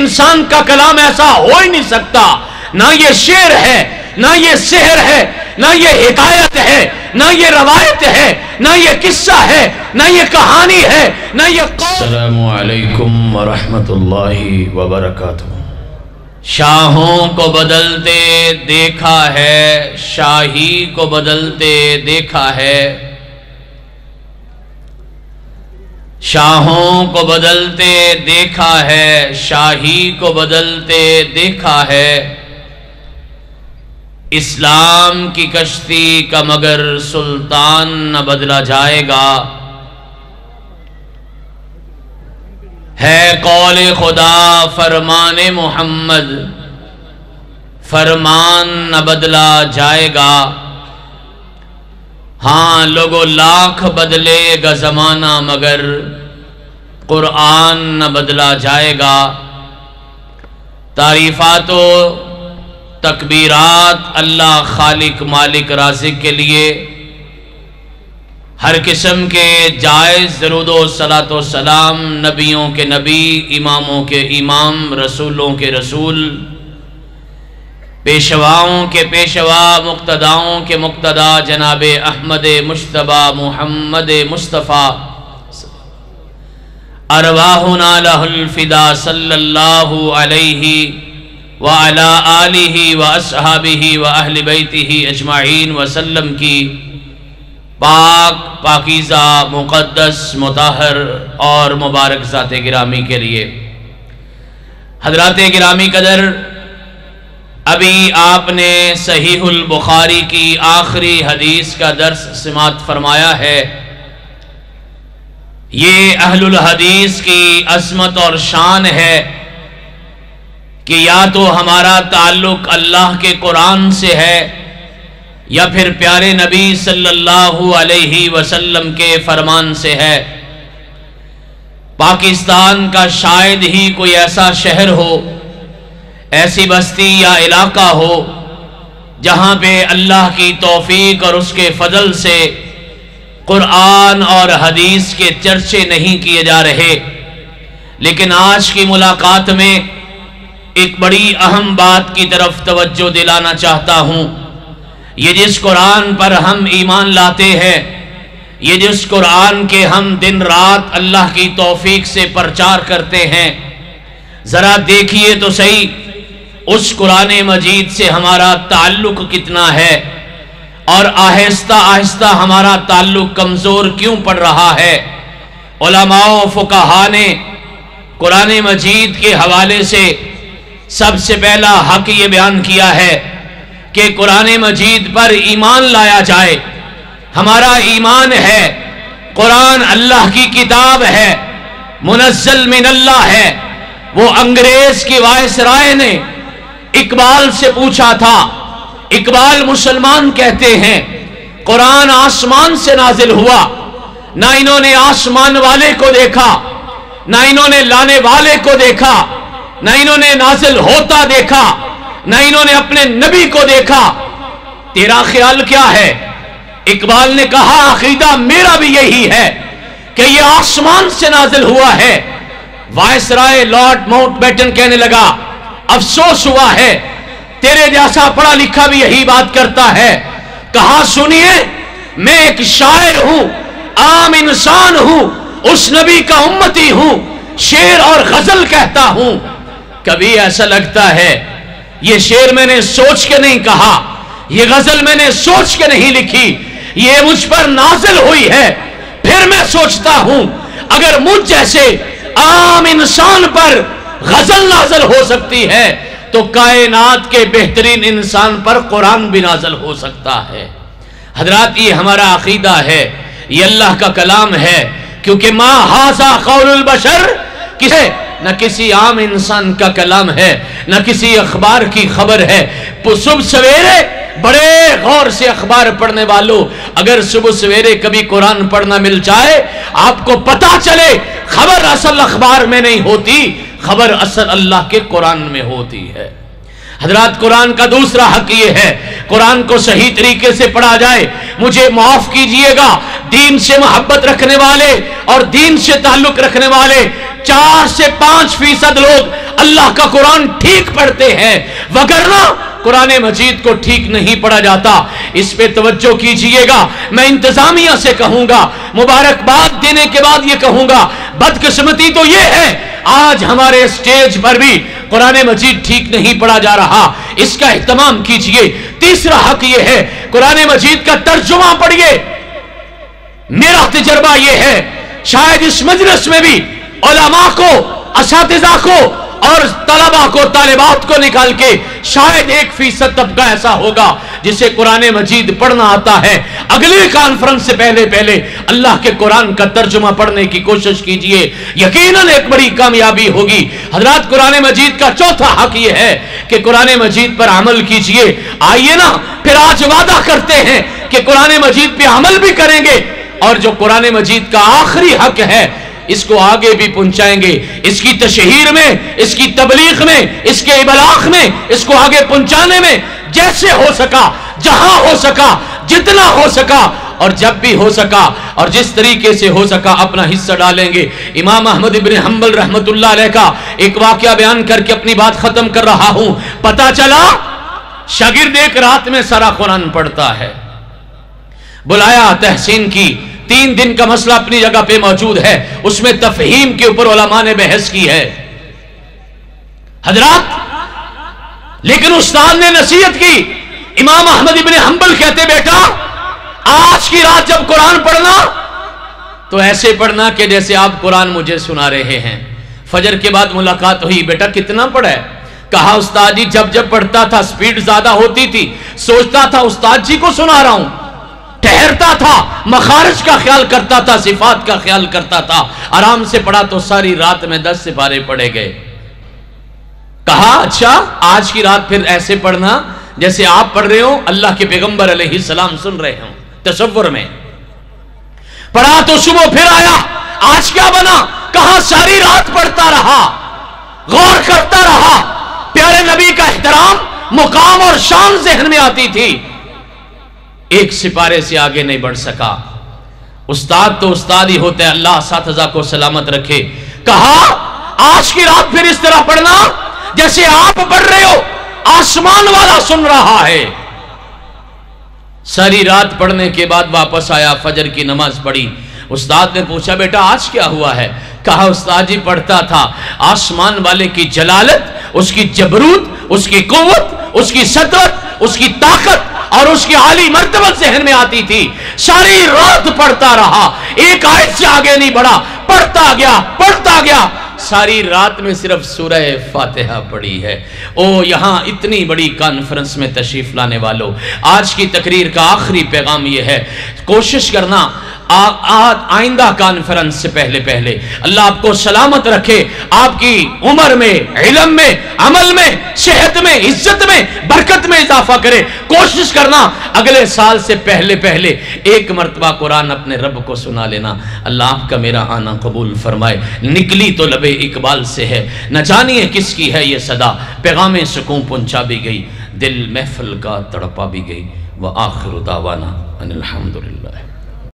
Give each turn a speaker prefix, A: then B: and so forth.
A: انسان کا کلام ایسا ہو ہی نہیں سکتا. نہ یہ شعر ہے، نہ یہ سحر ہے، نہ یہ حکایت ہے، نہ یہ روایت ہے، نہ یہ قصہ ہے، نہ یہ کہانی ہے، نہ یہ السلام علیکم ورحمت اللہ وبرکاتہ. شاہوں کو بدلتے دیکھا ہے، شاہی کو بدلتے دیکھا ہے. شاہوں کو بدلتے دیکھا ہے، شاہی کو بدلتے دیکھا ہے. اسلام کی کشتی کا مگر سلطان نہ بدلا جائے گا. ہے قول خدا فرمان محمد، فرمان نہ بدلا جائے گا. ہاں لوگوں لاکھ بدلے گا زمانہ مگر قرآن نہ بدلا جائے گا. تعریفات و تکبیرات اللہ خالق مالک رازق کے لیے. ہر قسم کے جائز درود و صلاۃ و سلام نبیوں کے نبی، اماموں کے امام، رسولوں کے رسول، پیشواؤں کے پیشوا، مقتداؤں کے مقتدا جناب احمد مجتبی محمد مصطفیٰ ارواحنا لہ الفدا صلی اللہ علیہ وعلی آلہ واصحابہ واہل بیتہ اجمعین وسلم کی پاک پاکیزہ مقدس مطہر اور مبارک ذات گرامی کے لیے. حضرات گرامی قدر، ابھی آپ نے صحیح البخاری کی آخری حدیث کا درس سماعت فرمایا ہے. یہ اہل الحدیث کی عظمت اور شان ہے کہ یا تو ہمارا تعلق اللہ کے قرآن سے ہے یا پھر پیارے نبی صلی اللہ علیہ وسلم کے فرمان سے ہے. پاکستان کا شاید ہی کوئی ایسا شہر ہو، ایسی بستی یا علاقہ ہو جہاں پہ اللہ کی توفیق اور اس کے فضل سے قرآن اور حدیث کے چرچے نہیں کیے جا رہے. لیکن آج کی ملاقات میں ایک بڑی اہم بات کی طرف توجہ دلانا چاہتا ہوں. یہ جس قرآن پر ہم ایمان لاتے ہیں، یہ جس قرآن کے ہم دن رات اللہ کی توفیق سے پرچار کرتے ہیں، ذرا دیکھیے تو صحیح اس قرآن مجید سے ہمارا تعلق کتنا ہے اور آہستہ آہستہ ہمارا تعلق کمزور کیوں پڑ رہا ہے. علماء و فقہاء نے قرآن مجید کے حوالے سے سب سے پہلا حق یہ بیان کیا ہے کہ قرآن مجید پر ایمان لایا جائے. ہمارا ایمان ہے قرآن اللہ کی کتاب ہے، منزل من اللہ ہے. وہ انگریز کی وائسرائے نے اقبال سے پوچھا تھا. اقبال مسلمان کہتے ہیں قرآن آسمان سے نازل ہوا، نہ انہوں نے آسمان والے کو دیکھا، نہ انہوں نے لانے والے کو دیکھا، نہ انہوں نے نازل ہوتا دیکھا، نہ انہوں نے اپنے نبی کو دیکھا. تیرا خیال کیا ہے؟ اقبال نے کہا عقیدہ میرا بھی یہی ہے کہ یہ آسمان سے نازل ہوا ہے. وائسرائے لارڈ ماؤنٹ بیٹن کہنے لگا افسوس ہوا ہے، تیرے جیسا پڑھا لکھا بھی یہی بات کرتا ہے. کہا سنیے، میں ایک شاعر ہوں، عام انسان ہوں، اس نبی کا امتی ہوں، شعر اور غزل کہتا ہوں. کبھی ایسا لگتا ہے یہ شعر میں نے سوچ کے نہیں کہا، یہ غزل میں نے سوچ کے نہیں لکھی، یہ مجھ پر نازل ہوئی ہے. پھر میں سوچتا ہوں اگر مجھ جیسے عام انسان پر غزل نازل ہو سکتی ہے تو کائنات کے بہترین انسان پر قرآن بھی نازل ہو سکتا ہے. حضرات یہ ہمارا عقیدہ ہے، یہ اللہ کا کلام ہے، کیونکہ ما ھذا قول البشر نہ کسی عام انسان کا کلام ہے، نہ کسی اخبار کی خبر ہے. صبح سویرے بڑے غور سے اخبار پڑھنے والوں، اگر صبح سویرے کبھی قرآن پڑھنا مل جائے، آپ کو پتا چلے خبر اصل اخبار میں نہیں ہوتی، خبر اصل اللہ کے قرآن میں ہوتی ہے. حضرات قرآن کا دوسرا حق یہ ہے قرآن کو صحیح طریقے سے پڑھا جائے. مجھے معاف کیجئے گا، دین سے محبت رکھنے والے اور دین سے تعلق رکھنے والے 4 سے 5% لوگ اللہ کا قرآن ٹھیک پڑھتے ہیں، وگرنہ قرآن مجید کو ٹھیک نہیں پڑھا جاتا۔ اس پہ توجہ کیجئے گا۔ میں انتظامیہ سے کہوں گا، مبارکباد دینے کے بعد یہ کہوں گا، بدقسمتی تو یہ ہے آج ہمارے اسٹیج پر بھی قرآن مجید ٹھیک نہیں پڑھا جا رہا، اس کا اہتمام کیجئے۔ تیسرا حق یہ ہے قرآن مجید کا ترجمہ پڑھیے۔ میرا تجربہ یہ ہے، شاید اس مجلس میں بھی علماء کو، اساتذہ کو اور طلباء کو، طالبات کو نکال کے شاید 1% طبقہ ایسا ہوگا جسے قرآن مجید پڑھنا آتا ہے۔ اگلے کانفرنس سے پہلے اللہ کے قرآن کا ترجمہ پڑھنے کی کوشش کیجئے، یقیناً ایک بڑی کامیابی ہوگی۔ حضرات، قرآن مجید کا چوتھا حق یہ ہے کہ قرآن مجید پر عمل کیجئے۔ آئیے نا، پھر آج وعدہ کرتے ہیں کہ قرآن مجید پہ عمل بھی کریں گے، اور جو قرآن مجید کا آخری حق ہے اس کو آگے بھی پہنچائیں گے، اس کی تشہیر میں، اس کی تبلیغ میں، اس کے ابلاغ میں، اس کو آگے پہنچانے میں جیسے ہو سکا، جہاں ہو سکا، جتنا ہو سکا اور جب بھی ہو سکا اور جس طریقے سے ہو سکا اپنا حصہ ڈالیں گے۔ امام احمد ابن حنبل رحمت اللہ علیہ کا ایک واقعہ بیان کر کے اپنی بات ختم کر رہا ہوں۔ پتہ چلا شاگرد ایک رات میں سارا قرآن پڑھتا ہے، بلایا تحسین کی، 3 دن کا مسئلہ اپنی جگہ پہ موجود ہے، اس میں تفہیم کے اوپر علماء نے بحث کی ہے حضرات، لیکن استاد نے نصیحت کی۔ امام احمد ابن حنبل کہتے بیٹا آج کی رات جب قرآن پڑھنا تو ایسے پڑھنا کہ جیسے آپ قرآن مجھے سنا رہے ہیں۔ فجر کے بعد ملاقات ہوئی، بیٹا کتنا پڑھا ہے؟ کہا استاد جی جب پڑھتا تھا سپیڈ زیادہ ہوتی تھی، سوچتا تھا استاد جی کو سنا رہا ہوں، ٹھہرتا تھا، مخارج کا خیال کرتا تھا، صفات کا خیال کرتا تھا، آرام سے پڑھا تو ساری رات میں 10 سپارے پڑھے گئے۔ کہا اچھا آج کی رات پھر ایسے پڑھنا جیسے آپ پڑھ رہے ہو، اللہ کے پیغمبر علیہ السلام سن رہے ہوں تصور میں۔ پڑھا تو صبح پھر آیا، آج کیا بنا؟ کہا ساری رات پڑھتا رہا، غور کرتا رہا، پیارے نبی کا احترام، مقام اور شان ذہن میں آتی تھی، ایک سپارے سے آگے نہیں بڑھ سکا۔ استاد تو استاد ہی ہوتے ہیں، اللہ اساتذہ کو سلامت رکھے۔ کہا آج کی رات پھر اس طرح پڑھنا جیسے آپ پڑھ رہے ہو، آسمان والا سن رہا ہے۔ ساری رات پڑھنے کے بعد واپس آیا، فجر کی نماز پڑھی۔ استاد نے پوچھا بیٹا آج کیا ہوا ہے؟ کہا استاد جی پڑھتا تھا، آسمان والے کی جلالت، اس کی جبروت، اس کی قوت، اس کی سطوت، اس کی طاقت اور اس کی عالی مرتبت ذہن میں آتی تھی، ساری رات پڑھتا رہا، ایک آیت سے آگے نہیں بڑھا، پڑھتا گیا، ساری رات میں صرف سورہ فاتحہ پڑھی ہے۔ او یہاں اتنی بڑی کانفرنس میں تشریف لانے والوں، آج کی تقریر کا آخری پیغام یہ ہے، کوشش کرنا آئندہ کانفرنس سے پہلے اللہ آپ کو سلامت رکھے، آپ کی عمر میں، علم میں، عمل میں، صحت میں، عزت میں، برکت میں اضافہ کرے۔ کوشش کرنا اگلے سال سے پہلے ایک مرتبہ قرآن اپنے رب کو سنا لینا۔ اللہ آپ کا میرا آنا قبول فرمائے۔ نکلی تو لبے اقبال سے ہے، نہ جانیے کس کی ہے یہ صدا، پیغام سکون پہنچا بھی گئی، دل محفل کا تڑپا بھی گئی۔ وآخر دعوانا ان الحمدللہ۔